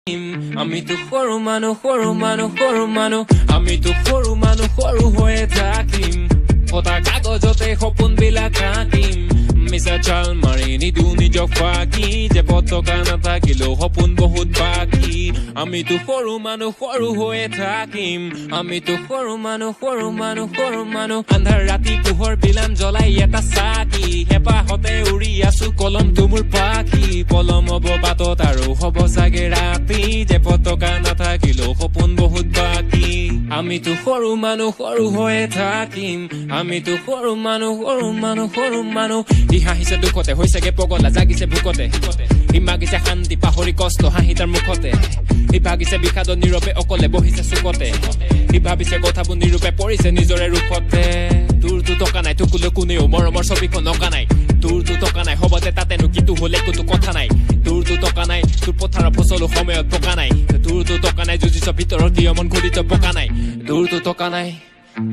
আমি তো সৰু মানুহ আমি তো সৰু মানুহ সৰু হৈয়ে থাকিম ফটা কাগজতে সপোন বিলাক আঁকিম মিছা চাল মাৰি নিদু নিজক ফাঁকি যে পতকা নাথাকিলেও সপোন বহুত বাকী আমি তো সৰু মানুহ সৰু হৈয়ে থাকিম আমি তো সৰু মানুহ আন্ধাৰ ৰাতি পোহৰ বিলান জ্বলাই এটা চাকি হেঁপাহতে উৰি আছো কলম তুমুৰ পাখি পলম হ'ব বাটত আৰু হ'ব চাগে ৰাতি যে পতকা নাথাকিলেও সপোন বহুত বাকী আমি তো সৰু মানুহ সৰু হৈয়ে থাকিম আমি তো সৰু মানুহ ই হাঁহিছে দুখতে হৈছেগে পগলা জাগিছে ভোকতে ই মাগিছে শান্তি পাহৰি কষ্ট হাঁহি তাৰ মুখতে ই ভাগিছে বিষাদত নীৰৱে অকলে বহিছে চুকতে ই ভাবিছে কথাবোৰ নিৰূপে পৰিছে নিজৰে ৰুখতে তোৰতো টকা নাই তোকলৈ কোনেও মৰমৰ ছবিখন অঁকা নাই তোৰতো টকা নাই হ'ব যে তাতেনো কিন্তু হলে কোনো কথা নাই তোৰতো টকা নাই তোৰ পথাৰৰ ফচলো সময়ত পকা নাই তোৰতো টকা নাই যুঁজিছ ভিতৰত কিয় মন ঘূৰিছ পকা নাই তোৰতো টকা নাই